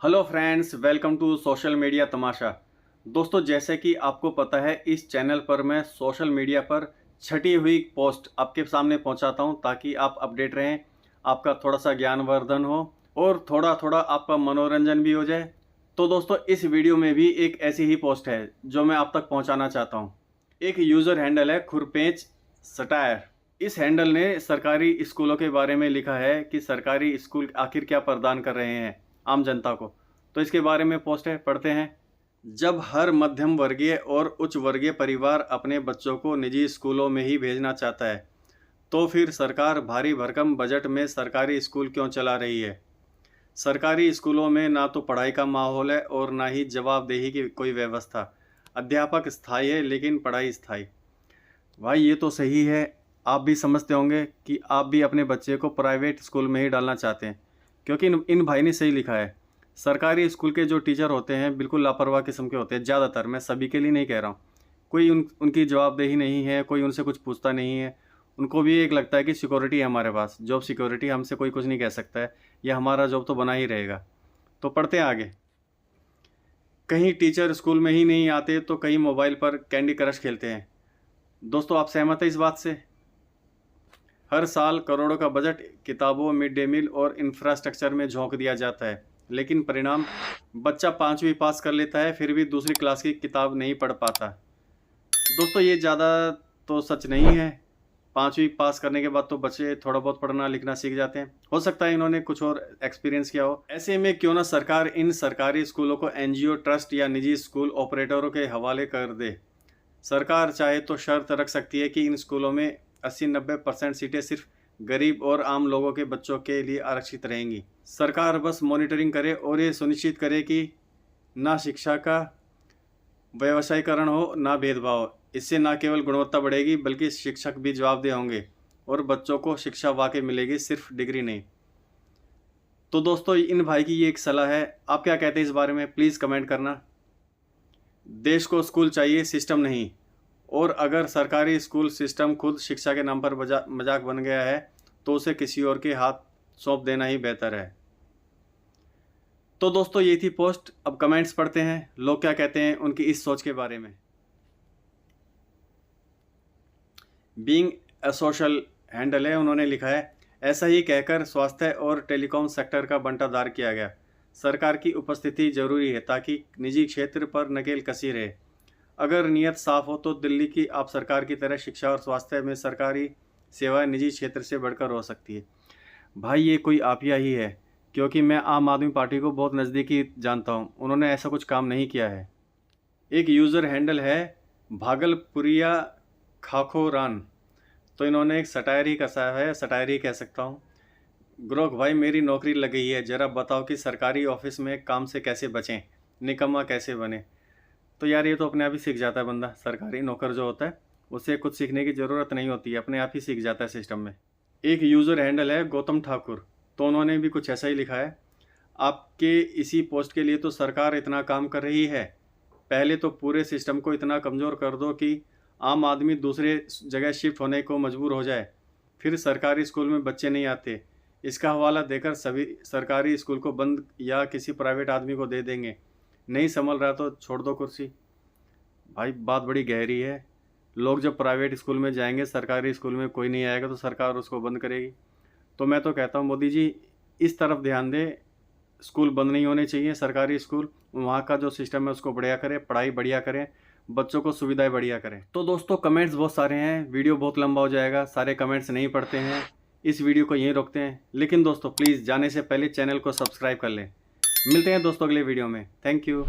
Hello friends, welcome to social media Tamasha. दोस्तों, जैसे कि आपको पता है, इस चैनल पर मैं सोशल मीडिया पर छटी हुई पोस्ट आपके सामने पहुंचाता हूं ताकि आप अपडेट रहें, आपका थोड़ा सा ज्ञानवर्धन हो और थोड़ा थोड़ा आपका मनोरंजन भी हो जाए। तो दोस्तों, इस वीडियो में भी एक ऐसी ही पोस्ट है जो मैं आप तक पहुँचाना चाहता हूँ। एक यूज़र हैंडल है खुरपेंच सटायर। इस हैंडल ने सरकारी स्कूलों के बारे में लिखा है कि सरकारी स्कूल आखिर क्या प्रदान कर रहे हैं आम जनता को। तो इसके बारे में पोस्ट है, पढ़ते हैं। जब हर मध्यम वर्गीय और उच्च वर्गीय परिवार अपने बच्चों को निजी स्कूलों में ही भेजना चाहता है, तो फिर सरकार भारी भरकम बजट में सरकारी स्कूल क्यों चला रही है। सरकारी स्कूलों में ना तो पढ़ाई का माहौल है और ना ही जवाबदेही की कोई व्यवस्था। अध्यापक स्थायी है लेकिन पढ़ाई स्थायी। भाई, ये तो सही है। आप भी समझते होंगे कि आप भी अपने बच्चे को प्राइवेट स्कूल में ही डालना चाहते हैं, क्योंकि इन भाई ने सही लिखा है। सरकारी स्कूल के जो टीचर होते हैं बिल्कुल लापरवाह किस्म के होते हैं ज़्यादातर। मैं सभी के लिए नहीं कह रहा हूँ। कोई उनकी जवाबदेही नहीं है, कोई उनसे कुछ पूछता नहीं है। उनको भी एक लगता है कि सिक्योरिटी है हमारे पास, जॉब सिक्योरिटी, हमसे कोई कुछ नहीं कह सकता है, या हमारा जॉब तो बना ही रहेगा। तो पढ़ते हैं आगे। कहीं टीचर स्कूल में ही नहीं आते तो कहीं मोबाइल पर कैंडी क्रश खेलते हैं। दोस्तों, आप सहमत हैं इस बात से? हर साल करोड़ों का बजट किताबों, मिड डे मील और इंफ्रास्ट्रक्चर में झोंक दिया जाता है, लेकिन परिणाम बच्चा 5वीं पास कर लेता है फिर भी दूसरी क्लास की किताब नहीं पढ़ पाता। दोस्तों, ये ज़्यादा तो सच नहीं है। 5वीं पास करने के बाद तो बच्चे थोड़ा बहुत पढ़ना लिखना सीख जाते हैं। हो सकता है इन्होंने कुछ और एक्सपीरियंस किया हो। ऐसे में क्यों ना सरकार इन सरकारी स्कूलों को एनजीओ, ट्रस्ट या निजी स्कूल ऑपरेटरों के हवाले कर दे। सरकार चाहे तो शर्त रख सकती है कि इन स्कूलों में 80-90% सीटें सिर्फ गरीब और आम लोगों के बच्चों के लिए आरक्षित रहेंगी। सरकार बस मॉनिटरिंग करे और ये सुनिश्चित करे कि ना शिक्षा का व्यवसायीकरण हो, ना भेदभाव। इससे न केवल गुणवत्ता बढ़ेगी बल्कि शिक्षक भी जवाबदेह होंगे और बच्चों को शिक्षा वाकई मिलेगी, सिर्फ डिग्री नहीं। तो दोस्तों, इन भाई की ये एक सलाह है। आप क्या कहते हैं इस बारे में, प्लीज़ कमेंट करना। देश को स्कूल चाहिए, सिस्टम नहीं। और अगर सरकारी स्कूल सिस्टम खुद शिक्षा के नाम पर मजाक बन गया है तो उसे किसी और के हाथ सौंप देना ही बेहतर है। तो दोस्तों, ये थी पोस्ट। अब कमेंट्स पढ़ते हैं, लोग क्या कहते हैं उनकी इस सोच के बारे में। बीइंग अ सोशल हैंडल है, उन्होंने लिखा है, ऐसा ही कहकर स्वास्थ्य और टेलीकॉम सेक्टर का बंटाधार किया गया। सरकार की उपस्थिति जरूरी है ताकि निजी क्षेत्र पर नकेल कसी रहे। अगर नीयत साफ हो तो दिल्ली की आप सरकार की तरह शिक्षा और स्वास्थ्य में सरकारी सेवाएं निजी क्षेत्र से बढ़कर हो सकती है। भाई, ये कोई आपिया ही है, क्योंकि मैं आम आदमी पार्टी को बहुत नज़दीकी जानता हूँ। उन्होंने ऐसा कुछ काम नहीं किया है। एक यूज़र हैंडल है भागलपुरिया खाखोरान। तो इन्होंने एक सटायर ही कसा है, सटायर ही कह सकता हूँ। ग्रोक भाई, मेरी नौकरी लग गई है, ज़रा बताओ कि सरकारी ऑफिस में काम से कैसे बचें, निकम्मा कैसे बने। तो यार, ये तो अपने आप ही सीख जाता है बंदा। सरकारी नौकर जो होता है उसे कुछ सीखने की ज़रूरत नहीं होती है, अपने आप ही सीख जाता है सिस्टम में। एक यूज़र हैंडल है गौतम ठाकुर। तो उन्होंने भी कुछ ऐसा ही लिखा है। आपके इसी पोस्ट के लिए तो सरकार इतना काम कर रही है, पहले तो पूरे सिस्टम को इतना कमज़ोर कर दो कि आम आदमी दूसरे जगह शिफ्ट होने को मजबूर हो जाए, फिर सरकारी स्कूल में बच्चे नहीं आते। इसका हवाला देकर सभी सरकारी स्कूल को बंद या किसी प्राइवेट आदमी को दे देंगे। नहीं संभल रहा तो छोड़ दो कुर्सी। भाई, बात बड़ी गहरी है। लोग जब प्राइवेट स्कूल में जाएंगे, सरकारी स्कूल में कोई नहीं आएगा तो सरकार उसको बंद करेगी। तो मैं तो कहता हूँ मोदी जी इस तरफ ध्यान दें, स्कूल बंद नहीं होने चाहिए। सरकारी स्कूल, वहाँ का जो सिस्टम है उसको बढ़िया करें, पढ़ाई बढ़िया करें, बच्चों को सुविधाएं बढ़िया करें। तो दोस्तों, कमेंट्स बहुत सारे हैं, वीडियो बहुत लंबा हो जाएगा, सारे कमेंट्स नहीं पढ़ते हैं। इस वीडियो को यहीं रोकते हैं। लेकिन दोस्तों, प्लीज़ जाने से पहले चैनल को सब्सक्राइब कर लें। मिलते हैं दोस्तों अगले वीडियो में। Thank you.